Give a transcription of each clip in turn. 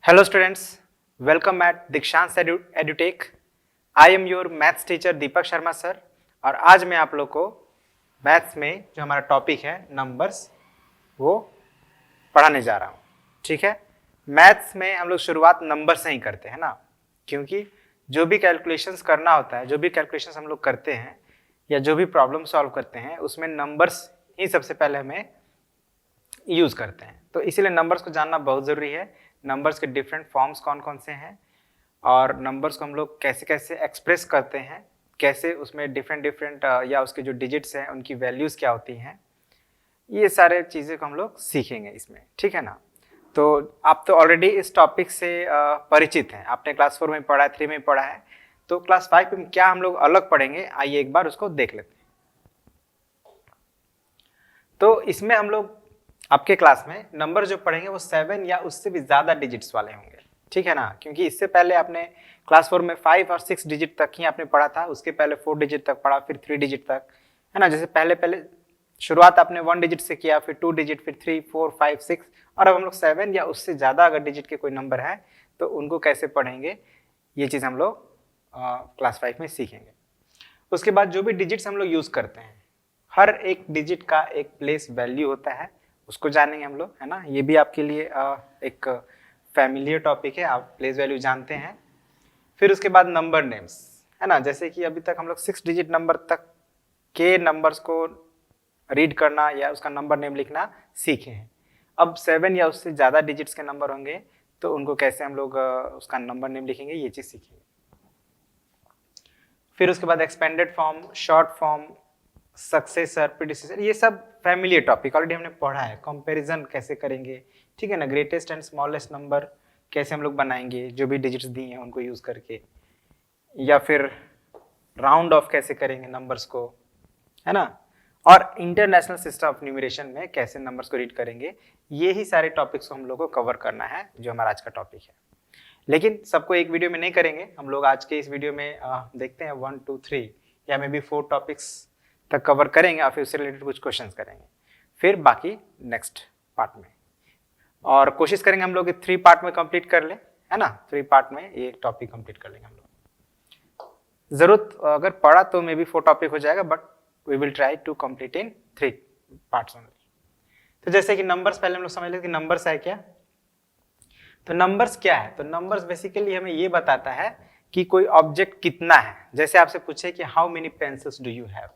Hello students, welcome at दीक्षांत edutech. I am your maths teacher Deepak Sharma sir. और आज मैं आप लोग को मैथ्स में जो हमारा टॉपिक है नंबर्स वो पढ़ाने जा रहा हूँ। ठीक है, मैथ्स में हम लोग शुरुआत नंबर से ही करते हैं ना, क्योंकि जो भी कैलकुलेशंस करना होता है, जो भी कैलकुलेशंस हम लोग करते हैं या जो भी प्रॉब्लम सॉल्व करते हैं उसमें नंबर्स ही सबसे पहले हमें यूज करते हैं। तो इसीलिए नंबर्स को जानना बहुत ज़रूरी है। नंबर्स के डिफरेंट फॉर्म्स कौन कौन से हैं और नंबर्स को हम लोग कैसे कैसे एक्सप्रेस करते हैं, कैसे उसमें डिफरेंट या उसके जो डिजिट्स हैं उनकी वैल्यूज़ क्या होती हैं, ये सारे चीज़ें को हम लोग सीखेंगे इसमें। ठीक है ना। तो आप तो ऑलरेडी इस टॉपिक से परिचित हैं, आपने क्लास 4 में पढ़ा है, 3 में पढ़ा है। तो क्लास 5 में क्या हम लोग अलग पढ़ेंगे, आइए एक बार उसको देख लेते हैं। तो इसमें हम लोग आपके क्लास में नंबर जो पढ़ेंगे वो 7 या उससे भी ज़्यादा डिजिट्स वाले होंगे। ठीक है ना, क्योंकि इससे पहले आपने क्लास 4 में 5 और 6 डिजिट तक ही आपने पढ़ा था, उसके पहले 4 डिजिट तक पढ़ा, फिर 3 डिजिट तक, है ना। जैसे पहले शुरुआत आपने 1 डिजिट से किया, फिर 2 डिजिट, फिर 3, 4, 5, 6, और अब हम लोग 7 या उससे ज़्यादा अगर डिजिट के कोई नंबर है तो उनको कैसे पढ़ेंगे, ये चीज़ हम लोग क्लास 5 में सीखेंगे। उसके बाद जो भी डिजिट्स हम लोग यूज़ करते हैं, हर एक डिजिट का एक प्लेस वैल्यू होता है, उसको जानेंगे हम लोग, है ना। ये भी आपके लिए एक फैमिलियर टॉपिक है, आप प्लेस वैल्यू जानते हैं। फिर उसके बाद नंबर नेम्स, है ना। जैसे कि अभी तक हम लोग 6 डिजिट नंबर तक के नंबर्स को रीड करना या उसका नंबर नेम लिखना सीखे हैं। अब 7 या उससे ज़्यादा डिजिट्स के नंबर होंगे तो उनको कैसे हम लोग उसका नंबर नेम लिखेंगे, ये चीज़ सीखेंगे। फिर उसके बाद expanded form, short form, successor, predecessor, ये सब फैमिलियर टॉपिक ऑलरेडी हमने पढ़ा है। कंपैरिजन कैसे करेंगे, ठीक है ना। ग्रेटेस्ट एंड स्मॉलेस्ट नंबर कैसे हम लोग बनाएंगे जो भी डिजिट्स दी हैं उनको यूज करके, या फिर राउंड ऑफ कैसे करेंगे नंबर्स को, है ना। और इंटरनेशनल सिस्टम ऑफ न्यूमरेशन में कैसे नंबर्स को रीड करेंगे, ये ही सारे टॉपिक्स को हम लोग को कवर करना है जो हमारा आज का टॉपिक है। लेकिन सबको एक वीडियो में नहीं करेंगे हम लोग। आज के इस वीडियो में देखते हैं 1, 2, 3 या मे बी 4 टॉपिक्स तक कवर करेंगे और फिर उससे रिलेटेड कुछ क्वेश्चंस करेंगे, फिर बाकी नेक्स्ट पार्ट में। और कोशिश करेंगे हम लोग 3 पार्ट में कंप्लीट कर ले, है ना। 3 पार्ट में ये एक टॉपिक कंप्लीट कर लेंगे हम लोग। जरूरत अगर पड़ा तो मे बी 4 टॉपिक हो जाएगा, but we will try to complete in 3 parts only. तो जैसे कि नंबर्स, पहले हम लोग समझ लेते कि नंबर्स है क्या। तो नंबर्स क्या है, तो नंबर्स बेसिकली हमें ये बताता है कि कोई ऑब्जेक्ट कितना है। जैसे आपसे पूछे कि how many pencils do you have,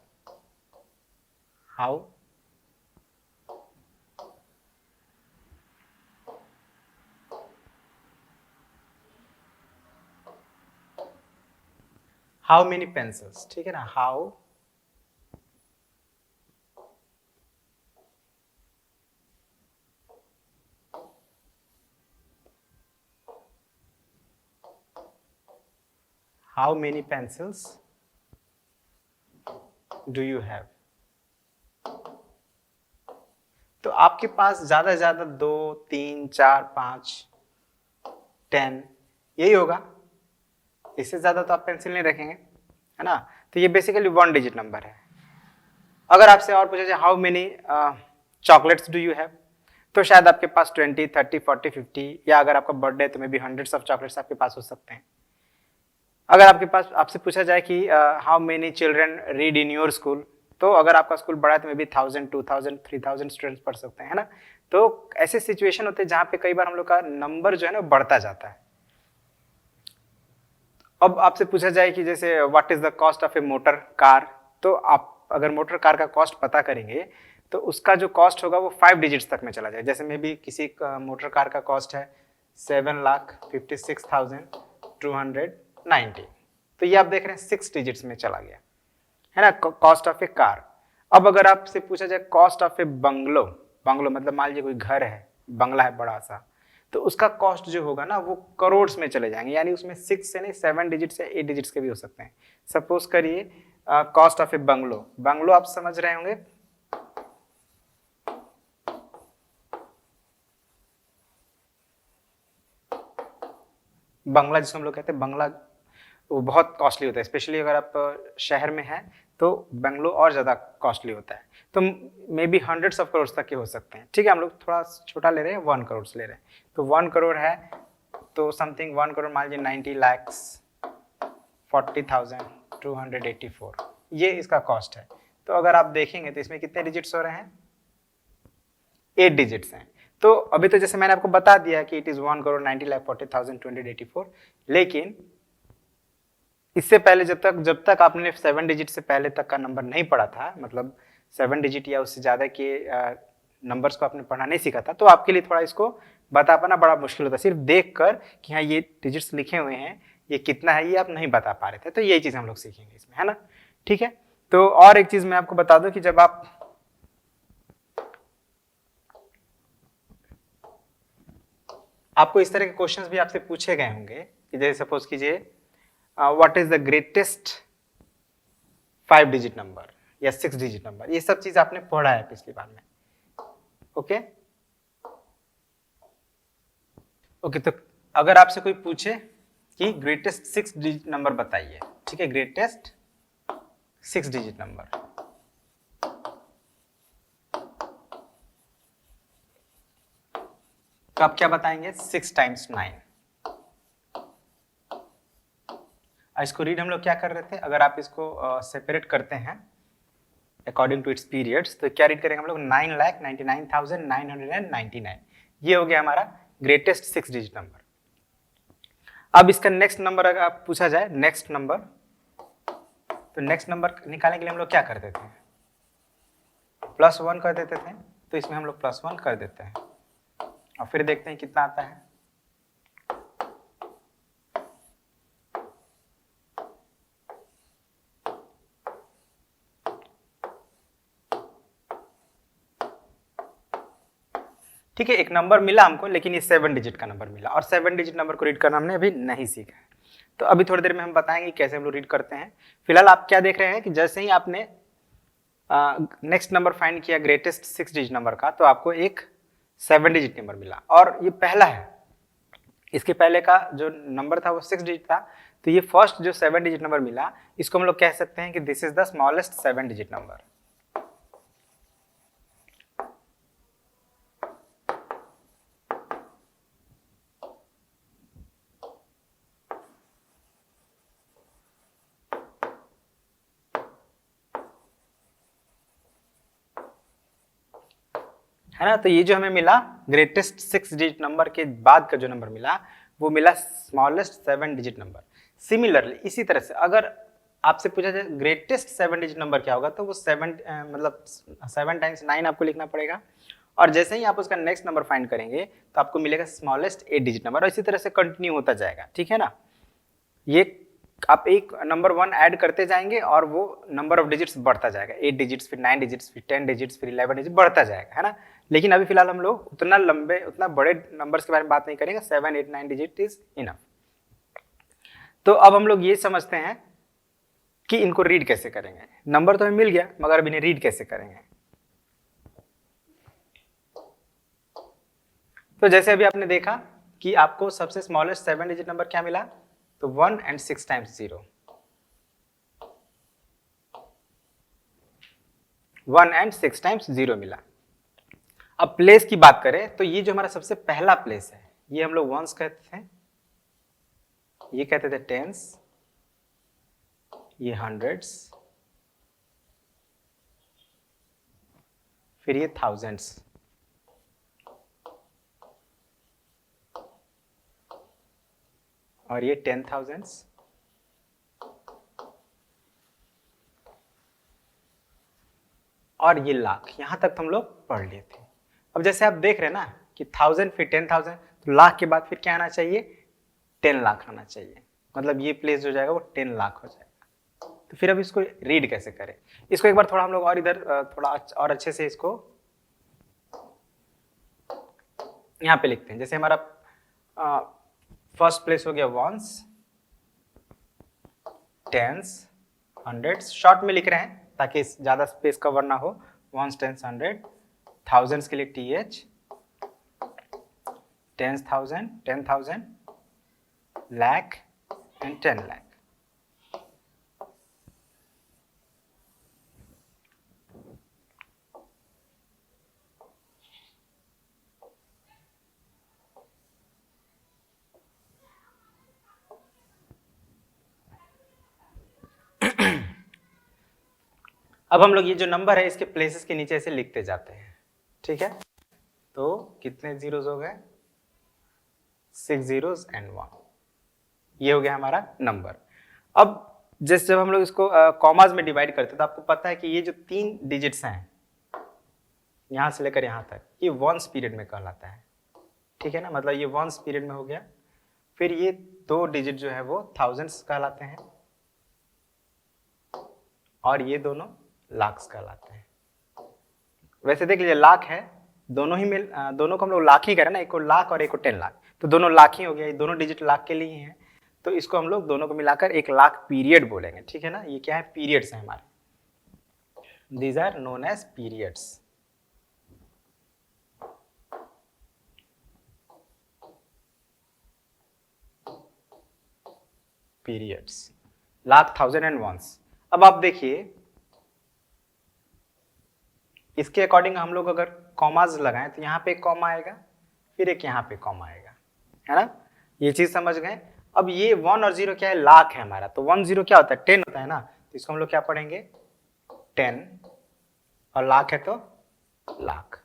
how many pencils, ठीक है ना। How how many pencils do you have. तो आपके पास ज्यादा से ज्यादा 2, 3, 4, 5, 10 यही होगा, इससे ज्यादा तो आप पेंसिल नहीं रखेंगे, है ना। तो ये बेसिकली 1 डिजिट नंबर है। अगर आपसे और पूछा जाए how many chocolates do you have, तो शायद आपके पास 20, 30, 40, 50, या अगर आपका बर्थडे तो may be hundreds of chocolates आपके पास हो सकते हैं। अगर आपसे पूछा जाए कि how many children read in your school, तो अगर आपका स्कूल बड़ा है तो मे बी 1000, 2000, 3000 स्टूडेंट्स पढ़ सकते हैं, है ना। तो ऐसे सिचुएशन होते हैं जहां पे कई बार हम लोग का नंबर जो है ना बढ़ता जाता है। अब आपसे पूछा जाए कि जैसे what is the cost of A motor car, तो आप अगर मोटर कार का कॉस्ट पता करेंगे तो उसका जो कॉस्ट होगा वो 5 डिजिट्स तक में चला जाए। जैसे मे बी किसी मोटर कार का कॉस्ट है 7,56,290, तो ये आप देख रहे हैं 6 डिजिट्स में चला गया, है ना, कॉस्ट ऑफ ए कार। अब अगर आपसे पूछा जाए cost of A bungalow, bungalow मतलब मान लीजिए कोई घर है, बंगला है बड़ा सा, तो उसका कॉस्ट जो होगा ना वो करोड़ में चले जाएंगे, यानी उसमें 6 से नहीं 7 डिजिट्स या 8 डिजिट्स के भी हो सकते हैं। सपोज करिए cost of A bungalow, bungalow आप समझ रहे होंगे, बंगला जिसको हम लोग कहते हैं बंगला, वो बहुत कॉस्टली होता है, स्पेशली अगर आप शहर में हैं तो बंगलो और ज़्यादा कॉस्टली होता है। तो may be hundreds of crore तक के हो सकते हैं। ठीक है, हम लोग थोड़ा छोटा ले रहे हैं, 1 करोड़ ले रहे हैं। तो 1 करोड़ है तो समथिंग 1 करोड़ मान लीजिए 90,40,284 ये इसका कॉस्ट है। तो अगर आप देखेंगे तो इसमें कितने डिजिट्स हो रहे हैं, 8 डिजिट्स हैं। तो अभी तो जैसे मैंने आपको बता दिया कि इट इज 1 करोड़ 90,40,284, लेकिन इससे पहले जब तक आपने 7 डिजिट से पहले तक का नंबर नहीं पढ़ा था, मतलब 7 डिजिट या उससे ज्यादा के नंबर्स को आपने पढ़ना नहीं सीखा था, तो आपके लिए थोड़ा इसको बता पाना बड़ा मुश्किल होता है। सिर्फ देख कर कि हाँ ये डिजिट्स लिखे हुए हैं, ये कितना है, ये आप नहीं बता पा रहे थे। तो यही चीज हम लोग सीखेंगे इसमें, है ना। ठीक है, तो और एक चीज मैं आपको बता दूं कि जब आपको इस तरह के क्वेश्चंस भी आपसे पूछे गए होंगे कि जैसे सपोज कीजिए what is the greatest 5 digit number या 6 डिजिट नंबर, ये सब चीज आपने पढ़ा है पिछली बार में। ओके ओके, तो अगर आपसे कोई पूछे कि ग्रेटेस्ट 6 डिजिट नंबर बताइए, ठीक है, ग्रेटेस्ट 6 डिजिट नंबर, तो आप क्या बताएंगे, 6 टाइम्स 9। इसको रीड हम लोग क्या कर रहे थे, अगर आप इसको सेपरेट करते हैं अकॉर्डिंग टू इट्स पीरियड्स, तो क्या रीड करेंगे हम लोग, 9,99,999, ये हो गया हमारा ग्रेटेस्ट 6 डिजिट नंबर। अब इसका नेक्स्ट नंबर अगर आप पूछा जाए, नेक्स्ट नंबर, तो नेक्स्ट नंबर निकालने के लिए हम लोग क्या करते थे, +1 कर देते थे। तो इसमें हम लोग +1 कर देते हैं और फिर देखते हैं कितना आता है। ठीक है, एक नंबर मिला हमको, लेकिन ये 7 डिजिट का नंबर मिला, और 7 डिजिट नंबर को रीड करना हमने अभी नहीं सीखा है। तो अभी थोड़ी देर में हम बताएंगे कैसे हम लोग रीड करते हैं। फिलहाल आप क्या देख रहे हैं कि जैसे ही आपने नेक्स्ट नंबर फाइंड किया ग्रेटेस्ट 6 डिजिट नंबर का, तो आपको एक 7 डिजिट नंबर मिला, और ये पहला है। इसके पहले का जो नंबर था वो 6 डिजिट था, तो ये फर्स्ट जो 7 डिजिट नंबर मिला, इसको हम लोग कह सकते हैं कि this is the smallest 7 digit number. है ना, तो ये जो हमें मिला ग्रेटेस्ट 6 डिजिट नंबर के बाद का जो नंबर मिला, वो मिला स्मॉलेस्ट 7 डिजिट नंबर। सिमिलरली इसी तरह से अगर आपसे पूछा जाए ग्रेटेस्ट 7 डिजिट नंबर क्या होगा, तो वो 7 मतलब 7 टाइम्स 9 आपको लिखना पड़ेगा, और जैसे ही आप उसका नेक्स्ट नंबर फाइंड करेंगे तो आपको मिलेगा स्मॉलेस्ट 8 डिजिट नंबर, और इसी तरह से कंटिन्यू होता जाएगा। ठीक है ना, ये आप एक नंबर 1 ऐड करते जाएंगे और वो नंबर ऑफ डिजिट्स बढ़ता जाएगा, 8 डिजिट्स, फिर 9 डिजिट्स, फिर 10 डिजिट्स, फिर 11 डिजिट बढ़ता जाएगा, है ना। लेकिन अभी फिलहाल हम लोग उतना लंबे, उतना बड़े नंबर्स के बारे में बात नहीं करेंगे, 7, 8, 9 डिजिट इज इनफ। तो अब हम लोग ये समझते हैं कि इनको रीड कैसे करेंगे। नंबर तो हमें मिल गया, मगर अब इन्हें रीड कैसे करेंगे। तो जैसे अभी आपने देखा कि आपको सबसे स्मॉलेस्ट 7 डिजिट नंबर क्या मिला, तो 1 and 6 टाइम्स 0, 1 and 6 टाइम्स 0 मिला। अब प्लेस की बात करें तो ये जो हमारा सबसे पहला प्लेस है, ये हम लोग वंस कहते थे, ये कहते थे टेंस, ये हंड्रेड्स, फिर ये थाउजेंड्स, और ये 10,000s, और ये लाख। यहां तक तो हम लोग पढ़ लिए थे। अब जैसे आप देख रहे हैं ना कि 1000 फिर 10,000, तो लाख के बाद फिर क्या आना चाहिए, 10 लाख आना चाहिए, मतलब ये प्लेस जो जाएगा वो 10 लाख हो जाएगा। तो फिर अब इसको रीड कैसे करें, इसको एक बार थोड़ा हम लोग और इधर थोड़ा और अच्छे से इसको यहां पे लिखते हैं। जैसे हमारा फर्स्ट प्लेस हो गया वंस, टेंस, हंड्रेड्स, शॉर्ट में लिख रहे हैं ताकि ज्यादा स्पेस कवर ना हो, वंस, टेंस, हंड्रेड, थाउजेंड्स के लिए TH, 10,000, 10,000, lakh and 10 lakh। अब हम लोग ये जो नंबर है इसके प्लेसेस के नीचे ऐसे लिखते जाते हैं, ठीक है। तो कितने जीरोस हो गए, 6 zeros and 1, ये हो गया हमारा नंबर। अब जैसे जब हम लोग इसको कॉमास में डिवाइड करते हैं तो आपको पता है कि ये जो 3 डिजिट्स हैं यहां से लेकर यहां तक, ये वंस पीरियड में कहलाता है, ठीक है ना, मतलब ये वंस पीरियड में हो गया। फिर ये 2 डिजिट जो है वो थाउजेंड्स कहलाते हैं और ये दोनों लाख्स कहलाते हैं। वैसे देख लीजिए लाख है, दोनों ही मिल दोनों को हम लोग लाख ही करें ना, एक को लाख और एक को 10 लाख, तो दोनों लाख ही हो गया, ये दोनों डिजिट लाख के लिए ही हैं, तो इसको हम लोग दोनों को मिलाकर 1 लाख पीरियड बोलेंगे, ठीक है ना। ये क्या है, पीरियड्स हैं हमारे, these are known as periods. Periods, lakh, thousand and ones. अब आप देखिए इसके अकॉर्डिंग हम लोग अगर कॉमाज लगाएं तो यहाँ पे एक कॉमा आएगा, फिर एक यहाँ पे कॉमा आएगा, है ना, ये चीज समझ गए। अब ये 1 और 0 क्या है, लाख है हमारा, तो 1 0 क्या होता है, 10 होता है ना, तो इसको हम लोग क्या पढ़ेंगे 10, और लाख है तो लाख।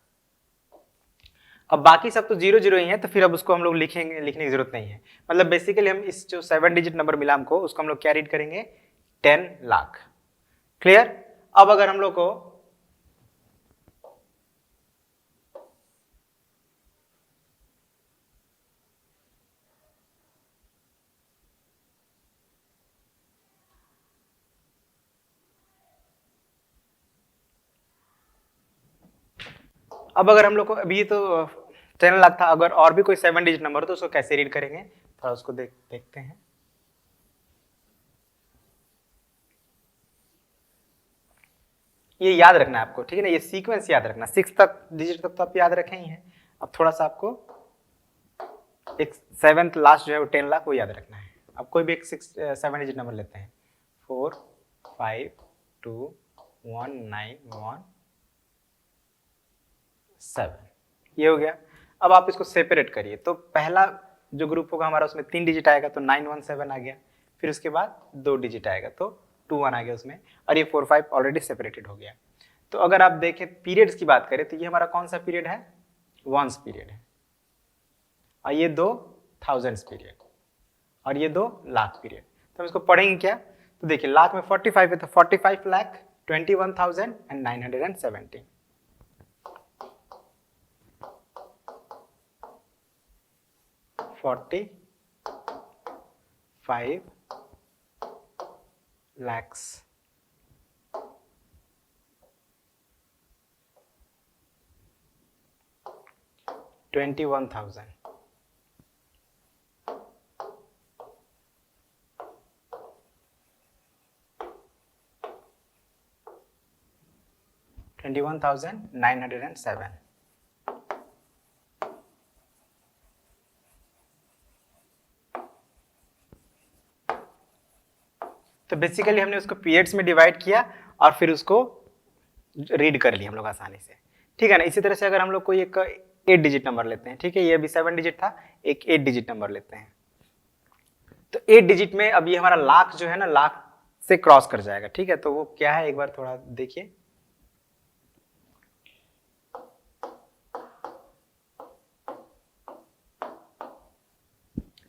अब बाकी सब तो 0 0 ही है, तो फिर अब उसको हम लोग लिखेंगे, लिखने की जरूरत नहीं है, मतलब बेसिकली हम इस जो 7 डिजिट नंबर मिला हमको, उसको हम लोग क्या रीड करेंगे, 10 लाख। क्लियर। अब अगर हम लोग को को अभी तो 10 लाख था, अगर और भी कोई 7 डिजिट नंबर हो तो उसको कैसे रीड करेंगे, थोड़ा उसको देखते हैं। ये याद रखना है आपको, ठीक है ना, ये सीक्वेंस याद रखना, 6 तक डिजिट तक तो आप याद रखे ही हैं, अब थोड़ा सा आपको एक 7th लास्ट जो है वो 10 लाख वो याद रखना है। अब कोई भी एक 7 डिजिट नंबर लेते हैं, 4 5 2 1 9 1 7, ये हो गया। अब आप इसको सेपरेट करिए, तो पहला जो ग्रुप होगा हमारा उसमें 3 डिजिट आएगा तो 917 आ गया, फिर उसके बाद 2 डिजिट आएगा तो 21 आ गया उसमें, और ये 4 5 ऑलरेडी सेपरेटेड हो गया। तो अगर आप देखें पीरियड्स की बात करें तो ये हमारा कौन सा पीरियड है, वंस पीरियड है, और ये 2 थाउजेंड्स पीरियड, और ये 2 लाख पीरियड। तो हम इसको पढ़ेंगे क्या, तो देखिए लाख में 45 है तो 45 लाख 21,917, 45 lakhs, 21,000, $21,907। तो बेसिकली हमने उसको पीरियड्स में डिवाइड किया और फिर उसको रीड कर लिया हम लोग आसानी से, ठीक है ना। इसी तरह से अगर हम लोग कोई एक 8 डिजिट नंबर लेते हैं, ठीक है, ये अभी 7 डिजिट था, एक 8 डिजिट नंबर लेते हैं, तो 8 डिजिट में अब ये हमारा लाख जो है ना, लाख से क्रॉस कर जाएगा, ठीक है, तो वो क्या है एक बार थोड़ा देखिए,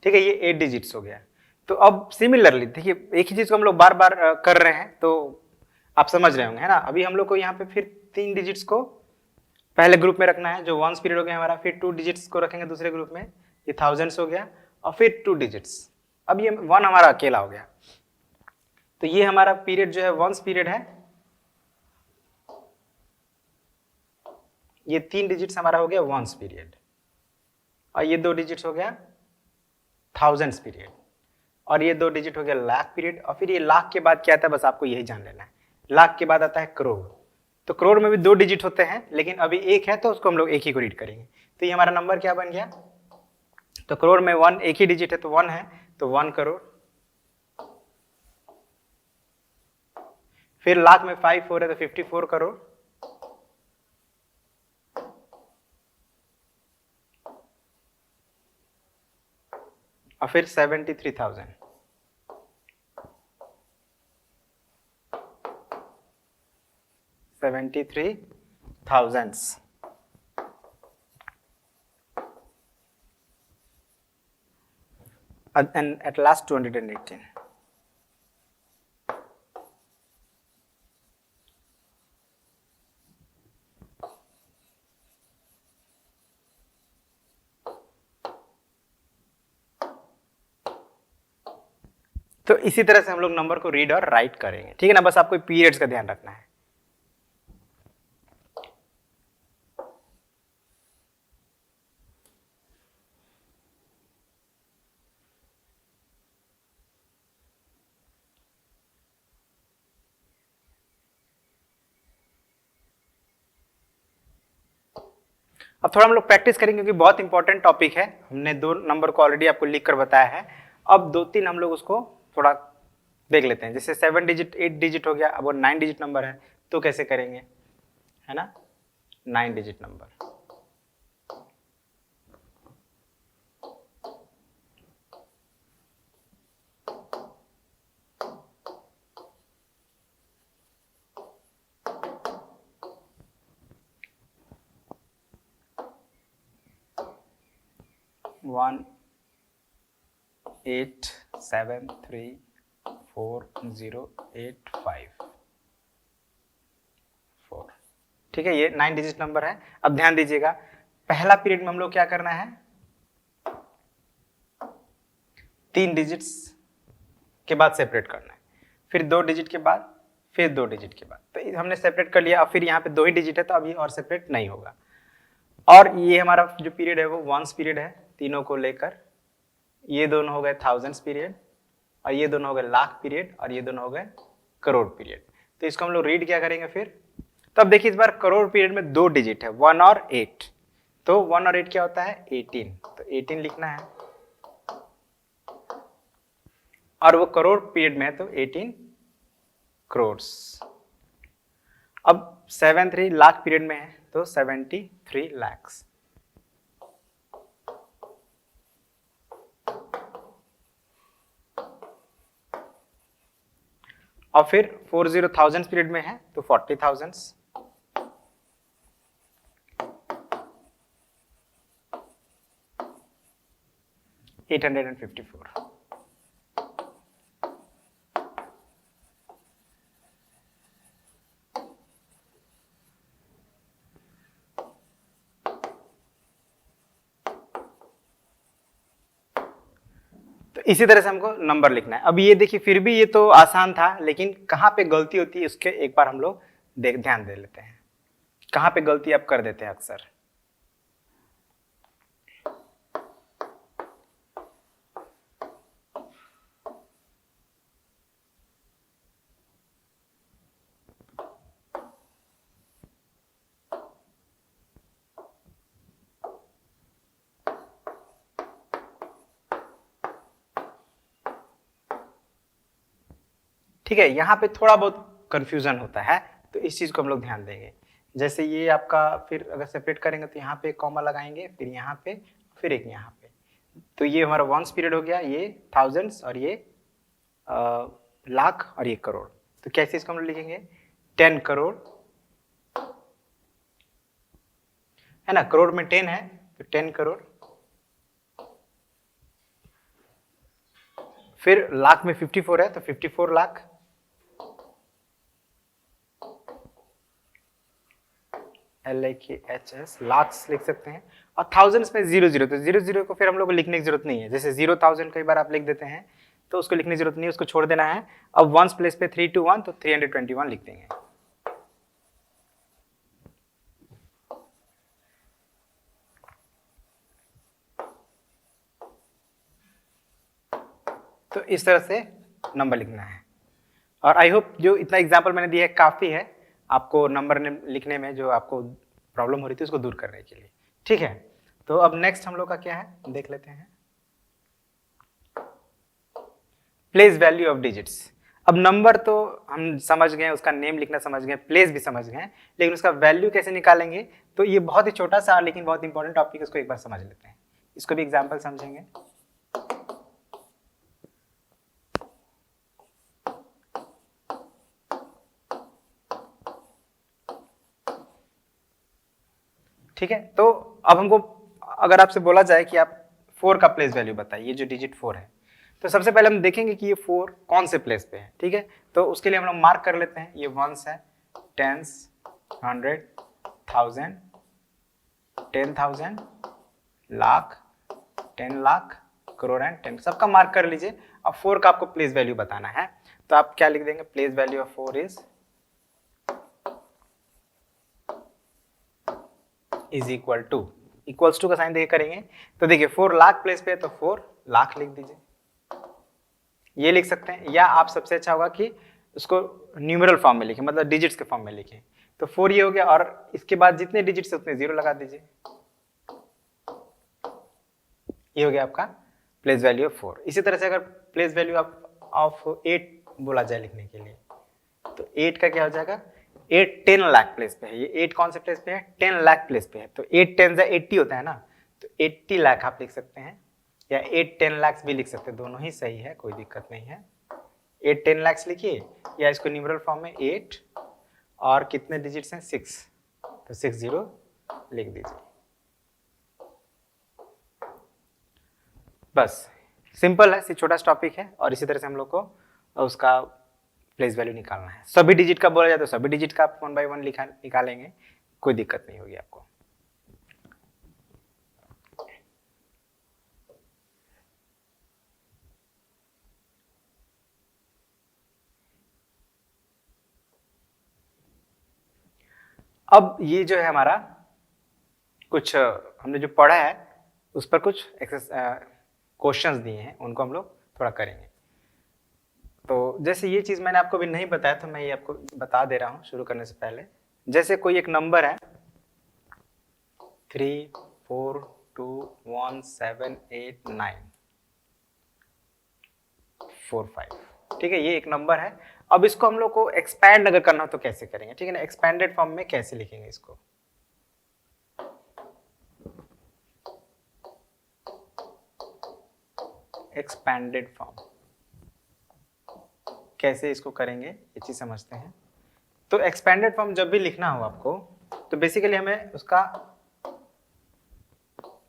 ठीक है, ये 8 डिजिट्स हो गया। तो अब सिमिलरली देखिए एक ही चीज को हम लोग बार बार कर रहे हैं, तो आप समझ रहे होंगे, है ना। अभी हम लोग को यहाँ पे फिर 3 डिजिट्स को पहले ग्रुप में रखना है जो वंस पीरियड हो गया हमारा, फिर 2 डिजिट्स को रखेंगे दूसरे ग्रुप में, ये थाउजेंड्स हो गया, और फिर 2 डिजिट्स, अब ये 1 हमारा अकेला हो गया, तो ये हमारा पीरियड जो है वंस पीरियड है, ये 3 डिजिट्स हमारा हो गया वंस पीरियड, और ये 2 डिजिट्स हो गया थाउजेंड्स पीरियड, और ये 2 डिजिट हो गया लाख पीरियड, और फिर ये लाख के बाद क्या आता है बस आपको यही जान लेना है, लाख के बाद आता है करोड़, तो करोड़ में भी 2 डिजिट होते हैं लेकिन अभी एक है तो उसको हम लोग एक ही को रीड करेंगे, तो ये हमारा नंबर क्या बन गया, तो करोड़ में 1 एक ही डिजिट है तो 1 है, तो 1 करोड़, फिर लाख में 5 4 है तो 54 करोड़, और फिर 73,000, 73,000 and at last 218. तो इसी तरह से हम लोग नंबर को रीड और राइट करेंगे, ठीक है ना। बस आपको पीरियड्स का ध्यान रखना है। अब थोड़ा हम लोग प्रैक्टिस करेंगे क्योंकि बहुत इंपॉर्टेंट टॉपिक है। हमने 2 नंबर को ऑलरेडी आपको लिख कर बताया है। अब 2-3 हम लोग उसको थोड़ा देख लेते हैं। जैसे 7 डिजिट 8 डिजिट हो गया, अब वो 9 डिजिट नंबर है तो कैसे करेंगे, है ना। 9 डिजिट नंबर 1 8 7 3 4 0 8 5 4, ठीक है। ये 9 डिजिट नंबर है। अब ध्यान दीजिएगा, पहला पीरियड में हम लोग क्या करना है, 3 डिजिट्स के बाद सेपरेट करना है, फिर 2 डिजिट के बाद, फिर 2 डिजिट के बाद। तो हमने सेपरेट कर लिया। अब फिर यहाँ पे 2 ही डिजिट है तो अभी और सेपरेट नहीं होगा। और ये हमारा जो पीरियड है वो वंस पीरियड है तीनों को लेकर। ये दोनों हो गए थाउजेंड्स पीरियड, और ये दोनों हो गए लाख पीरियड, और ये दोनों हो गए करोड़ पीरियड। तो इसको हम लोग रीड क्या करेंगे फिर। तो अब देखिए इस बार करोड़ पीरियड में 2 डिजिट है, 1 और 8। तो 1 और 8 क्या होता है, 18। तो 18 लिखना है। और वो करोड़ पीरियड में है तो 18 करोड्स। अब 73 लाख पीरियड में है तो 73 lakhs। और फिर 40,000 पीरियड में है तो 40,000। $854। तो इसी तरह से हमको नंबर लिखना है। अब ये देखिए फिर भी ये तो आसान था, लेकिन कहाँ पे गलती होती है उसके एक बार हम लोग ध्यान दे लेते हैं। कहाँ पे गलती आप कर देते हैं अक्सर। ठीक है, यहाँ पे थोड़ा बहुत कंफ्यूजन होता है तो इस चीज को हम लोग ध्यान देंगे। जैसे ये आपका, फिर अगर सेपरेट करेंगे तो यहाँ पे कॉमा लगाएंगे, फिर यहाँ पे, फिर एक यहाँ पे। तो ये हमारा वंस पीरियड हो गया, ये थाउजेंड्स, और ये लाख, और ये करोड़। तो कैसे इसको हम लोग लिखेंगे, 10 करोड़, है ना। करोड़ में 10 है तो 10 करोड़। फिर लाख में 54 है तो 54 लाख। LAKHS लाख्स लिख सकते हैं। और थाउजेंड्स में 00, तो 00 को फिर हम लोग को लिखने की जरूरत नहीं है। जैसे 0,000 कई बार आप लिख देते हैं तो उसको लिखने की जरूरत नहीं है, उसको छोड़ देना है। अब वंस प्लेस पे 3 to 1 तो 321 लिख देंगे। तो इस तरह से नंबर लिखना है। और आई होप जो इतना एग्जाम्पल मैंने दिया है काफ़ी है आपको नंबर लिखने में, जो आपको प्रॉब्लम हो रही थी उसको दूर करने के लिए, ठीक है। तो अब नेक्स्ट हम लोग का क्या है देख लेते हैं, प्लेस वैल्यू ऑफ डिजिट्स। अब नंबर तो हम समझ गए, उसका नेम लिखना समझ गए, प्लेस भी समझ गए, लेकिन उसका वैल्यू कैसे निकालेंगे, तो ये बहुत ही छोटा सा लेकिन बहुत इंपॉर्टेंट टॉपिक है, इसको एक बार समझ लेते हैं। इसको भी एग्जाम्पल समझेंगे। ठीक है, तो अब हमको अगर आपसे बोला जाए कि आप 4 का प्लेस वैल्यू बताइए, ये जो डिजिट 4 है, तो सबसे पहले हम देखेंगे कि ये 4 कौन से प्लेस पे है। ठीक है, तो उसके लिए हम लोग मार्क कर लेते हैं, ये वंस है, टेंस, 100, 1000, 10,000, लाख, 10 लाख, करोड़ एंड 10, सबका मार्क कर लीजिए। अब 4 का आपको प्लेस वैल्यू बताना है, तो आप क्या लिख देंगे, place value of 4 is equal to, equals to का साइन देके करेंगे, तो देखिए 4 लाख प्लेस पे है तो 4 लाख लिख दीजिए, ये लिख सकते हैं। या आप सबसे अच्छा होगा कि उसको न्यूमेरल फॉर्म में लिखें, मतलब डिजिट्स के फॉर्म में लिखें। तो 4 ये हो गया, और इसके बाद जितने डिजिट्स है उतने 0 लगा दीजिए, ये हो गया आपका प्लेस वैल्यू ऑफ 4। इसी तरह से अगर प्लेस वैल्यू ऑफ 8 बोला जाए लिखने के लिए, तो 8 का क्या हो जाएगा, 8 10 लाख प्लेस पे है, ये 8 कौन से प्लेस पे है, 10 लाख प्लेस पे है, तो 8 10 80 होता है ना, तो 80 लाख आप लिख सकते हैं, या 8 10 लाख भी लिख सकते हैं, दोनों ही सही है, कोई दिक्कत नहीं है। 8 10 लाख लिखिए, या इसको न्यूमेरल फॉर्म में 8 और कितने डिजिट्स हैं 6, तो 60 लिख दीजिए। बस सिंपल है, छोटा सा टॉपिक है, और इसी तरह से हम लोग को उसका प्लेस वैल्यू निकालना है। सभी डिजिट का बोला जाए तो सभी डिजिट का आप 1 बाय 1 निकालेंगे, कोई दिक्कत नहीं होगी आपको। अब ये जो है हमारा कुछ हमने जो पढ़ा है उस पर कुछ क्वेश्चंस दिए हैं, उनको हम लोग थोड़ा करेंगे। तो जैसे ये चीज मैंने आपको अभी नहीं बताया, तो मैं ये आपको बता दे रहा हूँ शुरू करने से पहले। जैसे कोई एक नंबर है 3 4 2 1 7 8 9 4 5, ठीक है, ये एक नंबर है। अब इसको हम लोग को एक्सपैंड अगर करना हो तो कैसे करेंगे, ठीक है ना, एक्सपैंडेड फॉर्म में कैसे लिखेंगे इसको, एक्सपैंडेड फॉर्म कैसे इसको करेंगे, ये चीज समझते हैं। तो एक्सपैंडेड फॉर्म जब भी लिखना हो आपको, तो बेसिकली हमें उसका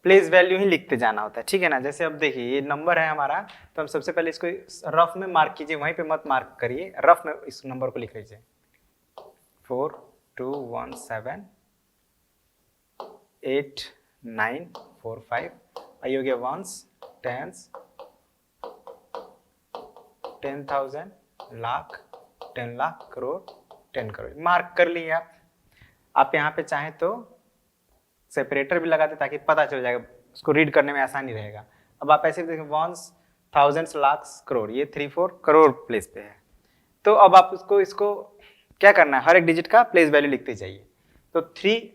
प्लेस वैल्यू ही लिखते जाना होता है, ठीक है ना। जैसे अब देखिए ये नंबर है हमारा, तो हम सबसे पहले इसको रफ में मार्क कीजिए, वहीं पे मत मार्क करिए, रफ में इस नंबर को लिख लीजिए, 4 2 1 7 8 9 4 5, आइए हो गया ones, tens, 10,000, lakh, 10 lakh, crore, 10 crore, mark कर लिए आप यहाँ पे चाहें तो सेपरेटर भी लगा दे ताकि पता चल जाएगा, उसको रीड करने में आसानी रहेगा। अब आप ऐसे देखें वंस, थाउजेंड्स, लाख्स, करोड़, ये 3 4 करोड़ प्लेस पे है। तो अब आप इसको क्या करना है, हर एक डिजिट का प्लेस वैल्यू लिखते जाइए। तो 3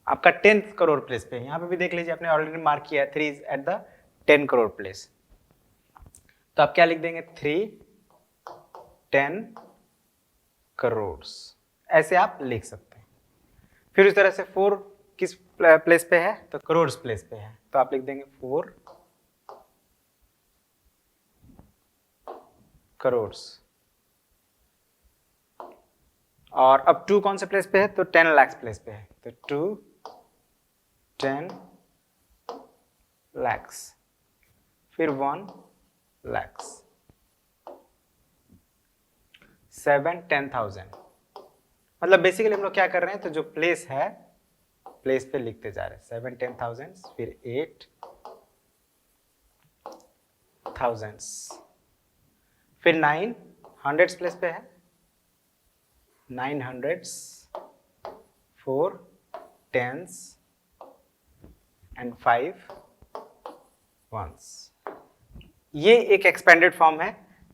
आपका 10 करोड़ प्लेस पे है, यहाँ पे भी देख लीजिए, आपने ऑलरेडी मार्क किया है 3 is at the 10 crore place. तो आप क्या लिख देंगे, 3 10 करोड़, ऐसे आप लिख सकते हैं। फिर इस तरह से 4 किस प्लेस पे है, तो करोड़ प्लेस पे है, तो आप लिख देंगे 4 करोड़। और अब 2 कौन से प्लेस पे है, तो 10 लाख प्लेस पे है, तो 2 10 lakhs, फिर 1 lakhs, 7 10,000। मतलब बेसिकली हम लोग क्या कर रहे हैं, तो जो प्लेस है प्लेस पे लिखते जा रहे हैं, 7 10,000, फिर 8 thousands, फिर 9 हंड्रेड्स प्लेस पे है, 9 hundreds, 4 tens and 5 ones। ये एक एक्सपेंडेड फॉर्म है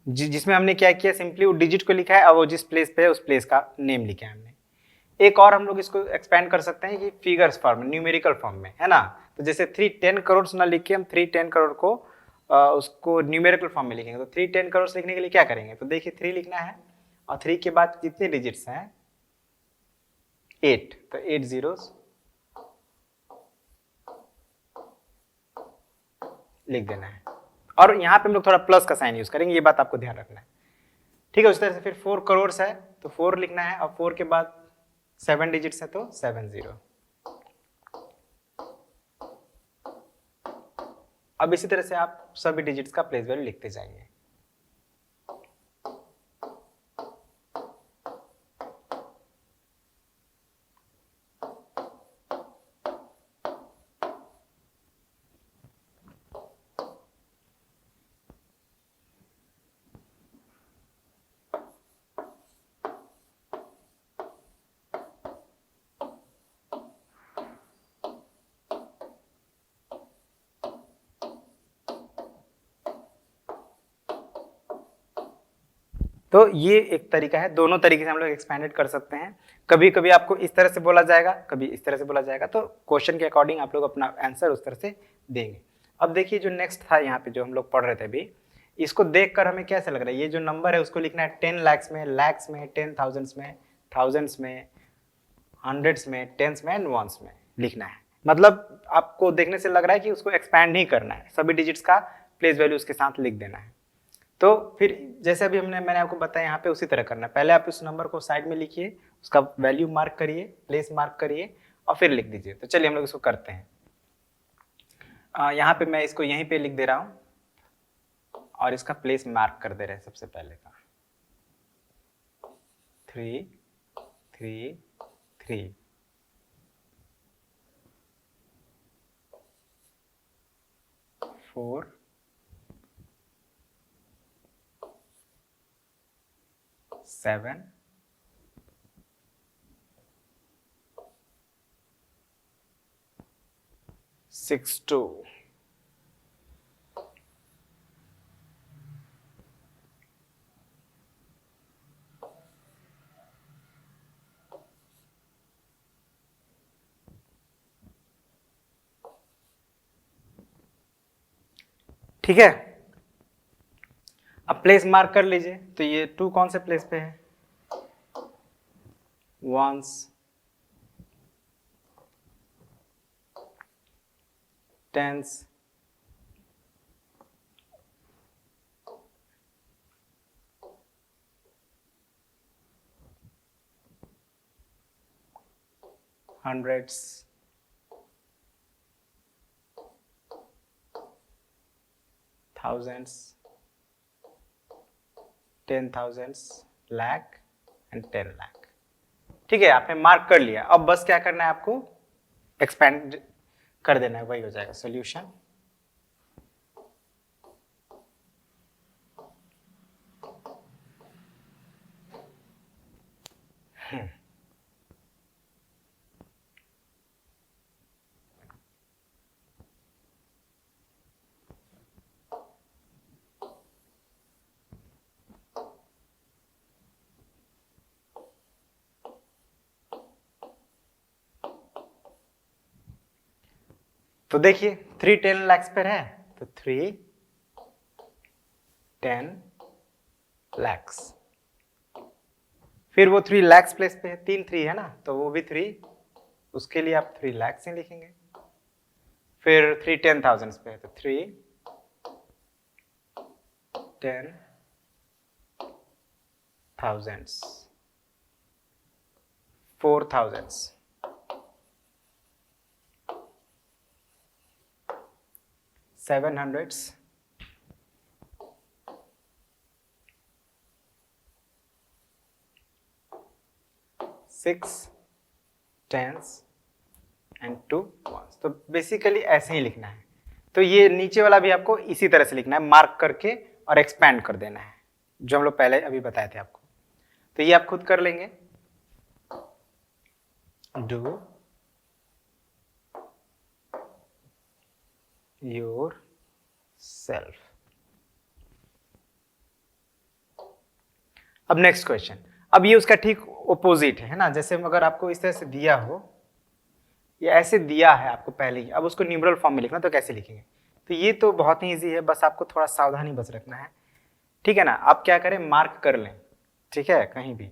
जिसमें हमने क्या किया, सिंपली वो डिजिट को लिखा है और वो जिस प्लेस पे है उस प्लेस का नेम लिखा है हमने। एक और हम लोग इसको एक्सपेंड कर सकते हैं कि फिगर्स फॉर्म, न्यूमेरिकल फॉर्म में, है ना। तो जैसे 3 10 करोड़ ना लिख के हम 3 10 करोड़ को उसको न्यूमेरिकल फॉर्म में लिखेंगे। तो 3 10 करोड़ लिखने के लिए क्या करेंगे, तो देखिए 3 लिखना है और 3 के बाद जितने डिजिट्स हैं 8, तो 8 zeros लिख देना है। और यहाँ पे हम लोग थोड़ा प्लस का साइन यूज करेंगे, ये बात आपको ध्यान रखना है, ठीक है। उस तरह से फिर 4 करोड़ है तो 4 लिखना है और 4 के बाद 7 डिजिट्स है तो 7 0, अब इसी तरह से आप सभी डिजिट्स का प्लेस वैल्यू लिखते जाएंगे। तो ये एक तरीका है, दोनों तरीके से हम लोग एक्सपेंडेड कर सकते हैं। कभी कभी आपको इस तरह से बोला जाएगा, कभी इस तरह से बोला जाएगा, तो क्वेश्चन के अकॉर्डिंग आप लोग अपना आंसर उस तरह से देंगे। अब देखिए जो नेक्स्ट था यहाँ पे जो हम लोग पढ़ रहे थे अभी, इसको देखकर हमें कैसा लग रहा है, ये जो नंबर है उसको लिखना है 10 lakhs में, lakhs में, 10,000s में, thousands में, hundreds में, tens में एंड ones में लिखना है। मतलब आपको देखने से लग रहा है कि उसको एक्सपैंड नहीं करना है, सभी डिजिट्स का प्लेस वैल्यू उसके साथ लिख देना है। तो फिर जैसे अभी मैंने आपको बताया यहाँ पे उसी तरह करना है। पहले आप उस नंबर को साइड में लिखिए, उसका वैल्यू मार्क करिए, प्लेस मार्क करिए और फिर लिख दीजिए। तो चलिए हम लोग इसको करते हैं। यहाँ पे मैं इसको यहीं पे लिख दे रहा हूँ और इसका प्लेस मार्क कर दे रहे हैं सबसे पहले का 3 3 3। फोर 7 6 2। ठीक है, अब प्लेस मार्क कर लीजिए। तो ये 2 कौन से प्लेस पे है, ones, tens, hundreds, thousands, 10,000s, lakh and 10 lakh. ठीक है, आपने मार्क कर लिया। अब बस क्या करना है, आपको एक्सपेंड कर देना है, वही हो जाएगा सॉल्यूशन। तो देखिए 3 10 lakhs पर है, तो 3 10 lakhs। फिर वो 3 lakhs प्लेस पे है, 3 3 है ना, तो वो भी 3, उसके लिए आप 3 lakhs ही लिखेंगे। फिर 3 10,000s पे है, तो 3 10,000s, 4,000s, 700s, 6 10s and 2 ones। तो बेसिकली ऐसे ही लिखना है। तो ये नीचे वाला भी आपको इसी तरह से लिखना है, मार्क करके और एक्सपैंड कर देना है, जो हम लोग पहले अभी बताए थे आपको। तो ये आप खुद कर लेंगे। Do your self. अब नेक्स्ट क्वेश्चन, अब ये उसका ठीक ओपोजिट है ना। जैसे अगर आपको इस तरह से दिया हो, ये ऐसे दिया है आपको पहले ही, अब उसको न्यूमरल फॉर्म में लिखना, तो कैसे लिखेंगे। तो ये तो बहुत ही इजी है, बस आपको थोड़ा सावधानी बस रखना है। ठीक है ना, आप क्या करें, मार्क कर लें, ठीक है, कहीं भी।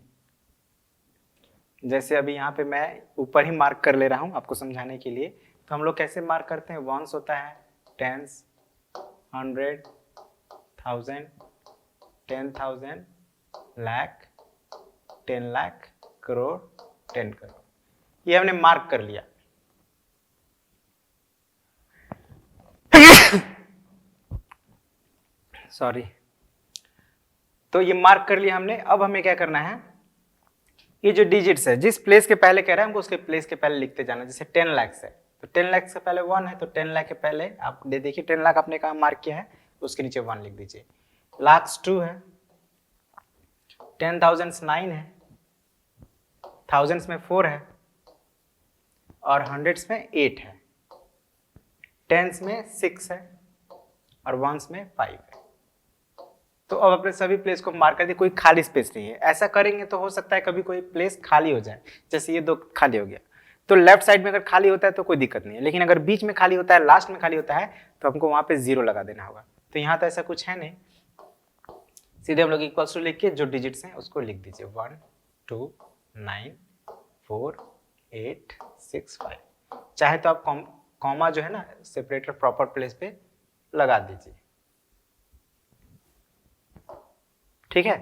जैसे अभी यहाँ पे मैं ऊपर ही मार्क कर ले रहा हूँ आपको समझाने के लिए। तो हम लोग कैसे मार्क करते हैं, वंस होता है, टेंस, 100, 1000, 10,000, लाख, 10 लाख, करोड़, 10 करोड़। ये हमने मार्क कर लिया। सॉरी, तो ये मार्क कर लिया हमने। अब हमें क्या करना है, ये जो डिजिट्स है जिस प्लेस के पहले कह रहे हैं हमको उसके प्लेस के पहले लिखते जाना। जैसे 10 लाख है तो 10 लाख से पहले 1 है, तो 10 लाख के पहले आप देखिए 10 लाख आपने कहा मार्क किया है, उसके नीचे 1 लिख दीजिए। लाख्स 2 है, 10,000 9 है, थाउजेंड्स में 4 है, और हंड्रेड्स में 8 है, टेंस में 6 है, और वंस में 5 है। तो अब अपने सभी प्लेस को मार्क कर दिए, कोई खाली स्पेस नहीं है। ऐसा करेंगे तो हो सकता है कभी कोई प्लेस खाली हो जाए, जैसे ये 2 खाली हो गया। तो लेफ्ट साइड में अगर खाली होता है तो कोई दिक्कत नहीं है, लेकिन अगर बीच में खाली होता है, लास्ट में खाली होता है, तो हमको वहां पे 0 लगा देना होगा। तो यहाँ तो ऐसा कुछ है नहीं, सीधे हम लोग इक्वल्स टू लिख के जो डिजिट्स हैं उसको लिख दीजिए 1 2 9 4 8 6 5। चाहे तो आप कॉमा जो है ना सेपरेटर प्रॉपर प्लेस पे लगा दीजिए, ठीक है।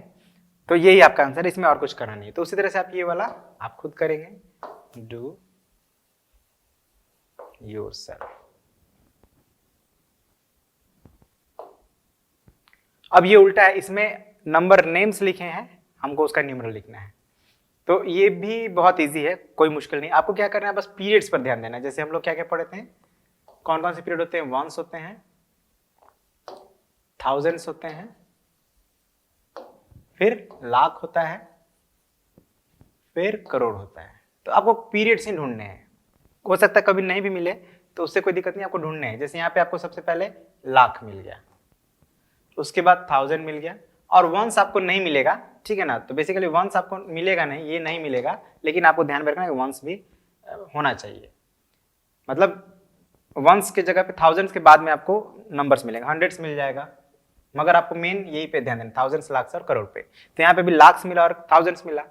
तो यही आपका आंसर, इसमें और कुछ करना नहीं है। तो उसी तरह से आप ये वाला आप खुद करेंगे, डू योरसेल्फ। अब ये उल्टा है, इसमें नंबर नेम्स लिखे हैं, हमको उसका न्यूमरल लिखना है। तो ये भी बहुत इजी है, कोई मुश्किल नहीं। आपको क्या करना है, बस पीरियड्स पर ध्यान देना है। जैसे हम लोग क्या क्या पढ़े थे, कौन कौन से पीरियड होते हैं, वंस होते हैं, थाउजेंड्स होते हैं, फिर लाख होता है, फिर करोड़ होता है। तो आपको पीरियड्स ही ढूंढने हैं। हो सकता है कभी नहीं भी मिले तो उससे कोई दिक्कत नहीं, आपको ढूंढने हैं। जैसे यहाँ पे आपको सबसे पहले लाख मिल गया, उसके बाद 1000 मिल गया, और वंस आपको नहीं मिलेगा, ठीक है ना। तो बेसिकली वंस आपको मिलेगा नहीं, ये नहीं मिलेगा, लेकिन आपको ध्यान में रखना है कि वंस भी होना चाहिए। मतलब वंस के जगह पे थाउजेंड्स के बाद में आपको नंबर्स मिलेगा, हंड्रेड्स मिल जाएगा, मगर आपको मेन यही पे ध्यान देना, थाउजेंड्स, लाख्स और करोड़ पे। तो यहाँ पे भी लाख्स मिला और थाउजेंड्स मिला,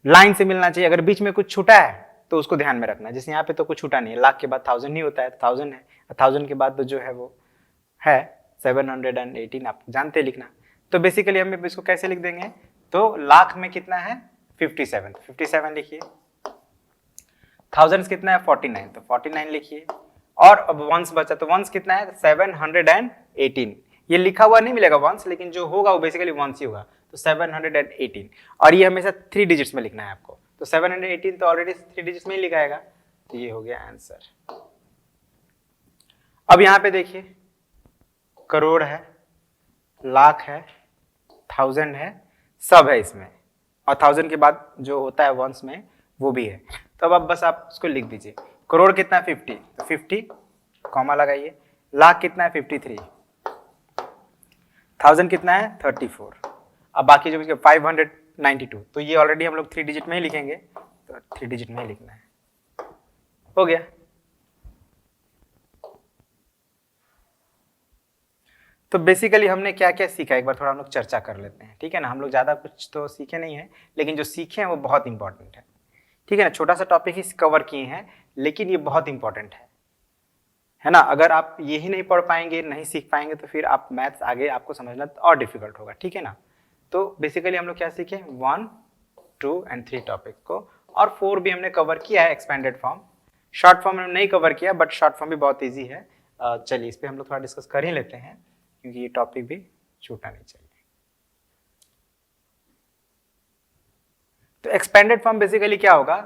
लाइन से मिलना चाहिए। अगर बीच में कुछ छूटा है तो उसको ध्यान में रखना। जैसे यहाँ पे तो कुछ छूटा नहीं है, लाख के बाद 1000 नहीं होता है, तो 1000 है, 1000 के बाद तो जो है वो है 718, आप जानते लिखना। तो बेसिकली हम इसको कैसे लिख देंगे, तो लाख में कितना है 57 लिखिए, थाउजेंड्स कितना है 49, तो 49 लिखिए, और अब वंस बचा, तो वंस कितना है 718। ये लिखा हुआ नहीं मिलेगा वंस, लेकिन जो होगा वो बेसिकली वंस ही होगा, तो 718। और ये हमेशा 3 डिजिट्स में लिखना है आपको, तो 718 तो ऑलरेडी 3 डिजिट्स में ही लिखा आएगा, तो ये हो गया आंसर। अब यहां पे देखिए, करोड़ है, लाख है, 1000 है, सब है इसमें, और 1000 के बाद जो होता है वंस में वो भी है। तो अब बस आप उसको लिख दीजिए। करोड़ कितना है 50, तो 50 कॉमा लगाइए। लाख कितना है 53, 1000 कितना है 34, अब बाकी जो 592, तो ये ऑलरेडी हम लोग 3 डिजिट में ही लिखेंगे, तो 3 डिजिट में ही लिखना है, हो गया। तो बेसिकली हमने क्या क्या सीखा, एक बार थोड़ा हम लोग चर्चा कर लेते हैं, ठीक है ना। हम लोग ज़्यादा कुछ तो सीखे नहीं है, लेकिन जो सीखे हैं वो बहुत इंपॉर्टेंट है, ठीक है ना। छोटा सा टॉपिक ही कवर किए हैं, लेकिन ये बहुत इंपॉर्टेंट है ना। अगर आप यही नहीं पढ़ पाएंगे, नहीं सीख पाएंगे, तो फिर आप मैथ्स आगे आपको समझना और डिफिकल्ट होगा, ठीक है ना। तो बेसिकली हम लोग क्या सीखे, 1 2 और 3 टॉपिक को, और 4 भी हमने कवर किया है, एक्सपेंडेड फॉर्म। शॉर्ट फॉर्म हमने नहीं कवर किया, बट शॉर्ट फॉर्म भी बहुत ईजी है। चलिए इस पर हम लोग थोड़ा डिस्कस कर ही लेते हैं, क्योंकि ये टॉपिक भी छूटना नहीं चाहिए। तो एक्सपेंडेड फॉर्म बेसिकली क्या होगा,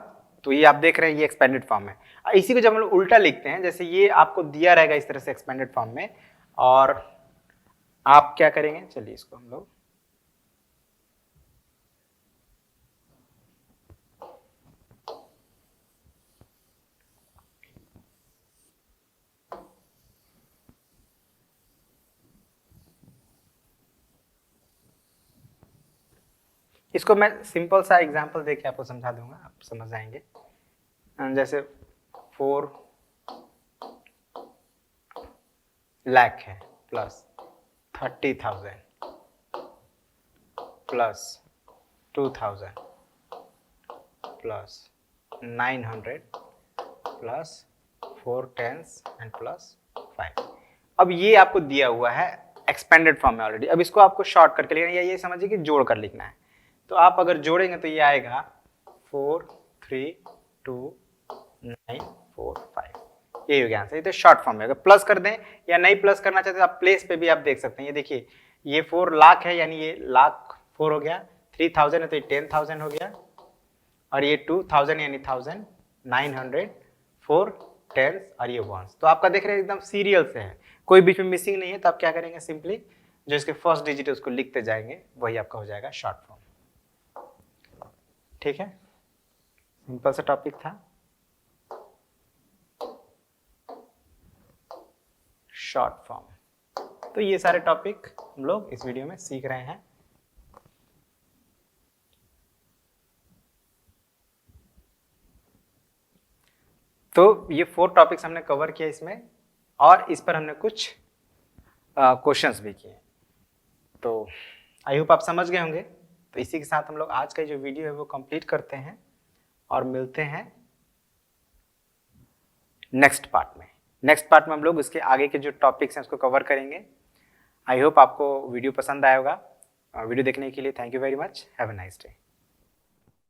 तो ये आप देख रहे हैं ये एक्सपेंडेड फॉर्म है। इसी को जब हम लोग उल्टा लिखते हैं, जैसे ये आपको दिया रहेगा इस तरह से एक्सपेंडेड फॉर्म में, और आप क्या करेंगे, चलिए इसको हम लोग इसको मैं सिंपल सा एग्जांपल देके आपको समझा दूंगा, आप समझ जाएंगे। जैसे 4 लाख है plus 30,000 plus 2,000 plus 900 plus 4 10s and plus 5। अब ये आपको दिया हुआ है एक्सपेंडेड फॉर्म में ऑलरेडी। अब इसको आपको शॉर्ट करके लिखना है, या ये समझिए कि जोड़ कर लिखना है। तो आप अगर जोड़ेंगे तो ये आएगा 4 3 2 9 4 5। यही हो गया आंसर। ये तो शॉर्ट फॉर्म में, अगर प्लस कर दें या नहीं प्लस करना चाहते तो आप प्लेस पे भी आप देख सकते हैं। ये देखिए ये 4 लाख है, यानी ये लाख 4 हो गया, 3000 है तो ये 10,000 हो गया, और ये 2000 यानी 1000, 900, 4 टेंस और ये वंस। तो आपका देख रहे हैं एकदम सीरियल से है, कोई बीच में मिसिंग नहीं है। तो आप क्या करेंगे, सिंपली जो इसके फर्स्ट डिजिट है उसको लिखते जाएंगे, वही आपका हो जाएगा शॉर्ट फॉर्म। ठीक है, सिंपल सा टॉपिक था शॉर्ट फॉर्म। तो ये सारे टॉपिक हम लोग इस वीडियो में सीख रहे हैं। तो ये 4 टॉपिक्स हमने कवर किया इसमें, और इस पर हमने कुछ क्वेश्चंस भी किए। तो आई होप आप समझ गए होंगे। तो इसी के साथ हम लोग आज का जो वीडियो है वो कंप्लीट करते हैं और मिलते हैं नेक्स्ट पार्ट में। नेक्स्ट पार्ट में हम लोग इसके आगे के जो टॉपिक्स हैं उसको कवर करेंगे। आई होप आपको वीडियो पसंद आया होगा। वीडियो देखने के लिए thank you very much. Have a nice day.